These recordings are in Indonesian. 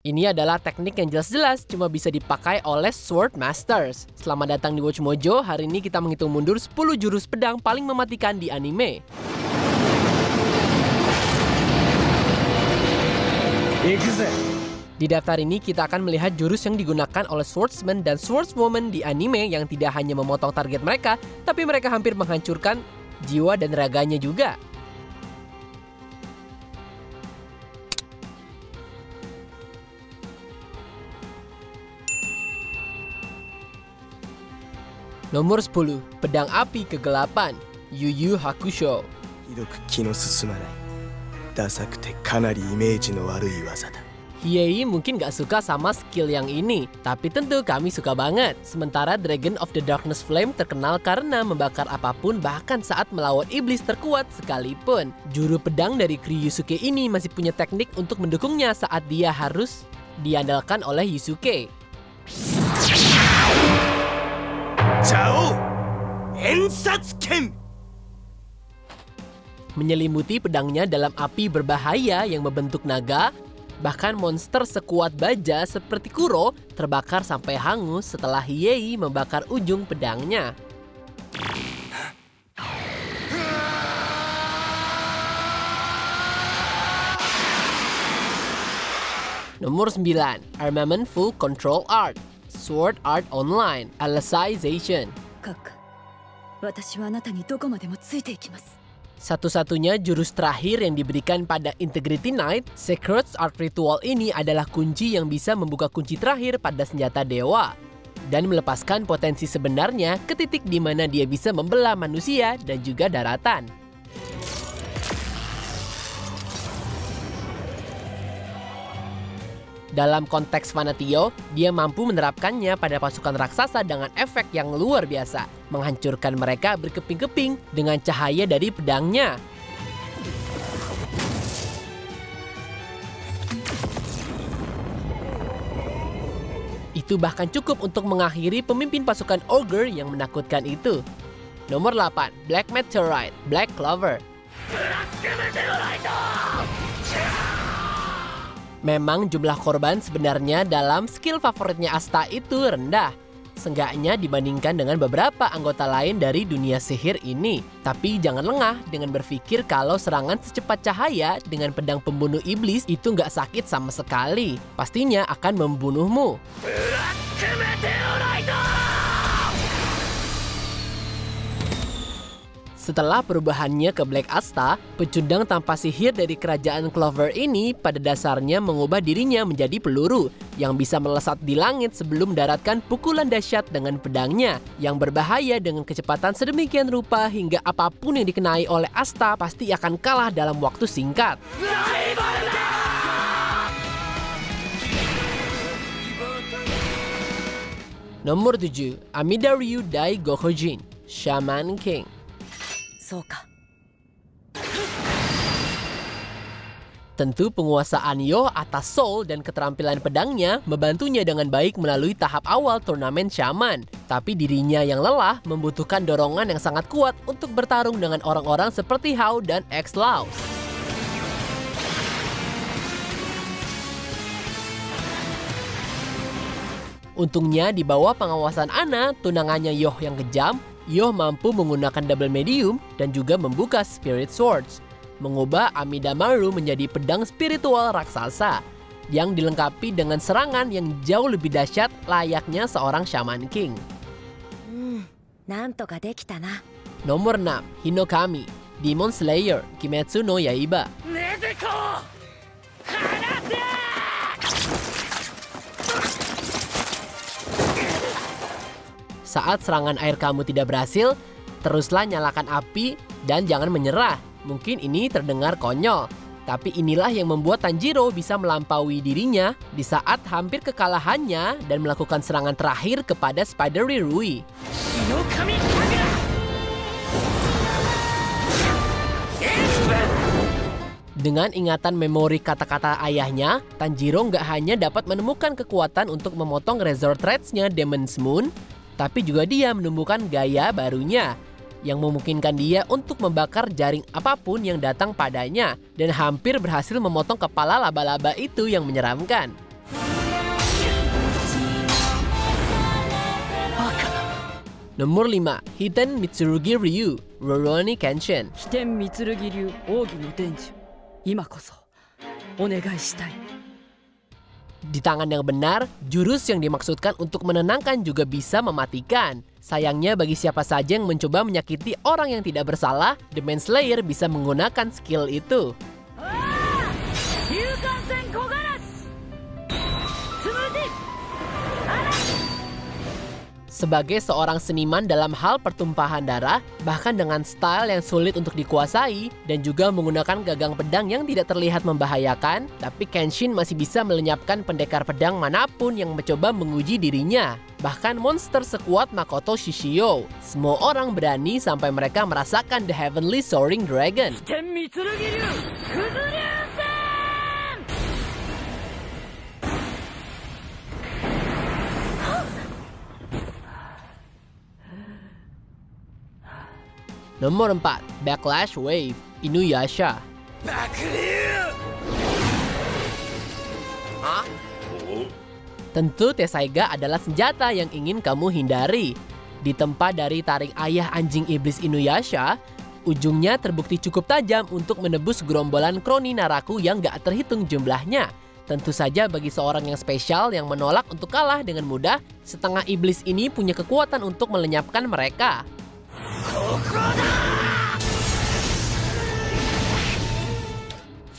Ini adalah teknik yang jelas-jelas cuma bisa dipakai oleh Sword Masters. Selamat datang di Watch Mojo, hari ini kita menghitung mundur 10 jurus pedang paling mematikan di anime. Di daftar ini kita akan melihat jurus yang digunakan oleh swordsman dan swordswoman di anime yang tidak hanya memotong target mereka, tapi mereka hampir menghancurkan jiwa dan raganya juga. Nomor 10, pedang api kegelapan, Yu Yu Hakusho. Hiei mungkin gak suka sama skill yang ini, tapi tentu kami suka banget. Sementara Dragon of the Darkness Flame terkenal karena membakar apapun bahkan saat melawan iblis terkuat sekalipun. Juru pedang dari Ryusuke ini masih punya teknik untuk mendukungnya saat dia harus diandalkan oleh Yusuke. Menyelimuti pedangnya dalam api berbahaya yang membentuk naga, bahkan monster sekuat baja seperti Kuro terbakar sampai hangus setelah Hiei membakar ujung pedangnya. Nomor 9, Armament Full Control Art, Sword Art Online, Alicization. Satu-satunya jurus terakhir yang diberikan pada Integrity Knight, Secrets Art Ritual ini adalah kunci yang bisa membuka kunci terakhir pada senjata dewa dan melepaskan potensi sebenarnya ke titik di mana dia bisa membelah manusia dan juga daratan. Dalam konteks Vanatio, dia mampu menerapkannya pada pasukan raksasa dengan efek yang luar biasa, menghancurkan mereka berkeping-keping dengan cahaya dari pedangnya. Itu bahkan cukup untuk mengakhiri pemimpin pasukan Ogre yang menakutkan itu. Nomor 8, Black Meteorite, Black Clover. Memang jumlah korban sebenarnya dalam skill favoritnya Asta itu rendah. Seenggaknya dibandingkan dengan beberapa anggota lain dari dunia sihir ini. Tapi jangan lengah dengan berpikir kalau serangan secepat cahaya dengan pedang pembunuh iblis itu nggak sakit sama sekali. Pastinya akan membunuhmu. Setelah perubahannya ke Black Asta, pecundang tanpa sihir dari kerajaan Clover ini pada dasarnya mengubah dirinya menjadi peluru yang bisa melesat di langit sebelum mendaratkan pukulan dahsyat dengan pedangnya yang berbahaya dengan kecepatan sedemikian rupa hingga apapun yang dikenai oleh Asta pasti akan kalah dalam waktu singkat. Nomor 7, Amidaryu Dai Gohojin, Shaman King. Tentu penguasaan Yoh atas Soul dan keterampilan pedangnya membantunya dengan baik melalui tahap awal turnamen Shaman. Tapi dirinya yang lelah membutuhkan dorongan yang sangat kuat untuk bertarung dengan orang-orang seperti Hao dan X-Laws. Untungnya di bawah pengawasan Ana, tunangannya Yoh yang kejam, Yoh mampu menggunakan double medium dan juga membuka spirit swords, mengubah Amidamaru menjadi pedang spiritual raksasa yang dilengkapi dengan serangan yang jauh lebih dahsyat layaknya seorang Shaman King. Nomor 6, Hinokami, Demon Slayer, Kimetsu no Yaiba. Saat serangan air kamu tidak berhasil, teruslah nyalakan api dan jangan menyerah. Mungkin ini terdengar konyol, tapi inilah yang membuat Tanjiro bisa melampaui dirinya di saat hampir kekalahannya dan melakukan serangan terakhir kepada Spidery Rui. Dengan ingatan memori kata-kata ayahnya, Tanjiro nggak hanya dapat menemukan kekuatan untuk memotong Razor Threads-nya Demon's Moon, tapi juga dia menemukan gaya barunya yang memungkinkan dia untuk membakar jaring apapun yang datang padanya dan hampir berhasil memotong kepala laba-laba itu yang menyeramkan. Nomor 5. Hiten Mitsurugi Ryu, Rurouni Kenshin. 飛天三剣流奥義の伝授、今こそお願いしたい。 Di tangan yang benar, jurus yang dimaksudkan untuk menenangkan juga bisa mematikan. Sayangnya bagi siapa saja yang mencoba menyakiti orang yang tidak bersalah, Demon Slayer bisa menggunakan skill itu. Sebagai seorang seniman dalam hal pertumpahan darah, bahkan dengan style yang sulit untuk dikuasai, dan juga menggunakan gagang pedang yang tidak terlihat membahayakan, tapi Kenshin masih bisa melenyapkan pendekar pedang manapun yang mencoba menguji dirinya. Bahkan monster sekuat Makoto Shishio, semua orang berani sampai mereka merasakan The Heavenly Soaring Dragon. Nomor 4. Backlash Wave, Inuyasha. Tentu Tessaiga adalah senjata yang ingin kamu hindari. Ditempa dari taring ayah anjing iblis Inuyasha, ujungnya terbukti cukup tajam untuk menebus gerombolan kroni Naraku yang gak terhitung jumlahnya. Tentu saja bagi seorang yang spesial yang menolak untuk kalah dengan mudah, setengah iblis ini punya kekuatan untuk melenyapkan mereka.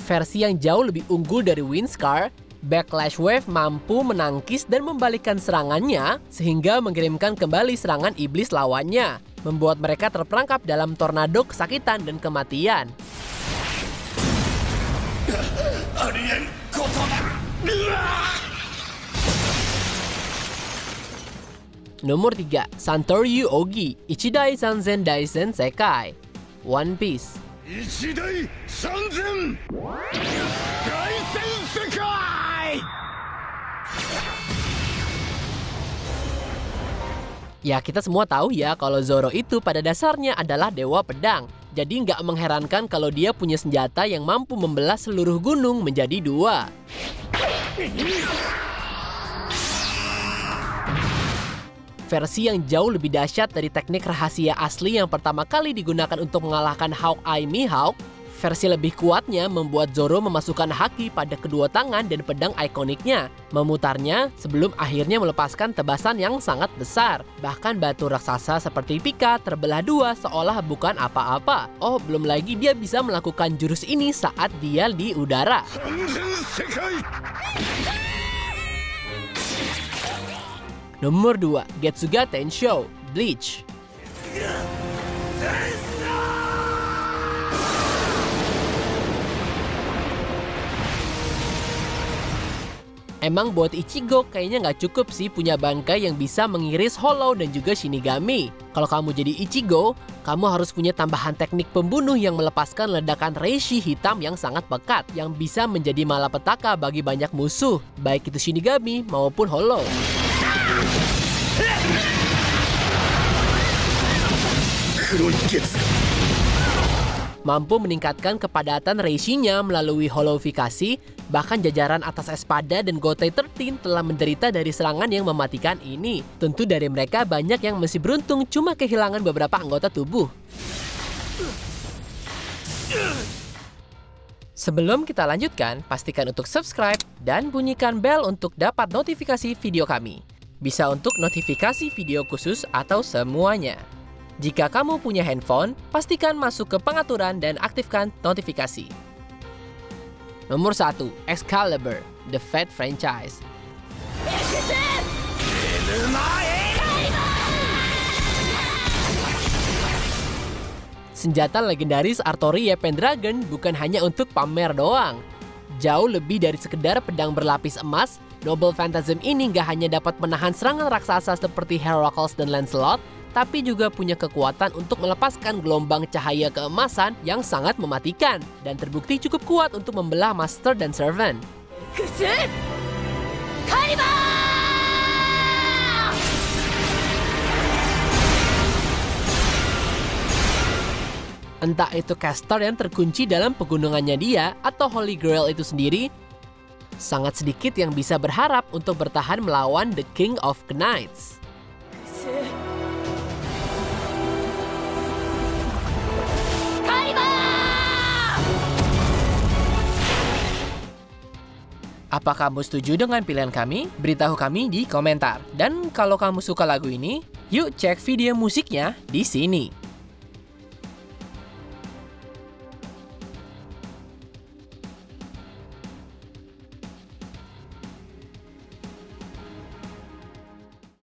Versi yang jauh lebih unggul dari Windscar, Backlash Wave mampu menangkis dan membalikkan serangannya sehingga mengirimkan kembali serangan iblis lawannya, membuat mereka terperangkap dalam tornado kesakitan dan kematian. Nomor 3. Santoryu Ogi, Ichidai Sanzen Daisen Sekai, One Piece. Ichidai Sanzen Daisen Sekai. Ya, kita semua tahu ya kalau Zoro itu pada dasarnya adalah dewa pedang. Jadi nggak mengherankan kalau dia punya senjata yang mampu membelah seluruh gunung menjadi dua. Versi yang jauh lebih dahsyat dari teknik rahasia asli yang pertama kali digunakan untuk mengalahkan Hawkeye Mihawk, versi lebih kuatnya membuat Zoro memasukkan haki pada kedua tangan dan pedang ikoniknya, memutarnya sebelum akhirnya melepaskan tebasan yang sangat besar. Bahkan batu raksasa seperti Pika terbelah dua seolah bukan apa-apa. Oh, belum lagi dia bisa melakukan jurus ini saat dia di udara. Nomor 2. Getsuga Tensho, Bleach. Emang buat Ichigo kayaknya nggak cukup sih punya bangkai yang bisa mengiris Hollow dan juga Shinigami. Kalau kamu jadi Ichigo, kamu harus punya tambahan teknik pembunuh yang melepaskan ledakan reishi hitam yang sangat pekat, yang bisa menjadi malapetaka bagi banyak musuh, baik itu Shinigami maupun Hollow. Mampu meningkatkan kepadatan reishinya melalui holovifikasi, bahkan jajaran atas Espada dan Gotei 13 telah menderita dari serangan yang mematikan ini. Tentu dari mereka banyak yang masih beruntung cuma kehilangan beberapa anggota tubuh. Sebelum kita lanjutkan, pastikan untuk subscribe dan bunyikan bel untuk dapat notifikasi video kami. Bisa untuk notifikasi video khusus atau semuanya. Jika kamu punya handphone, pastikan masuk ke pengaturan dan aktifkan notifikasi. Nomor 1. Excalibur, The Fate Franchise. Senjata legendaris Artoriya Pendragon bukan hanya untuk pamer doang. Jauh lebih dari sekedar pedang berlapis emas, Noble Phantasm ini nggak hanya dapat menahan serangan raksasa seperti Heracles dan Lancelot, tapi juga punya kekuatan untuk melepaskan gelombang cahaya keemasan yang sangat mematikan, dan terbukti cukup kuat untuk membelah Master dan Servant. Entah itu caster yang terkunci dalam pegunungannya dia atau Holy Grail itu sendiri, sangat sedikit yang bisa berharap untuk bertahan melawan The King of Knights. Apa kamu setuju dengan pilihan kami? Beritahu kami di komentar. Dan kalau kamu suka lagu ini, yuk cek video musiknya di sini.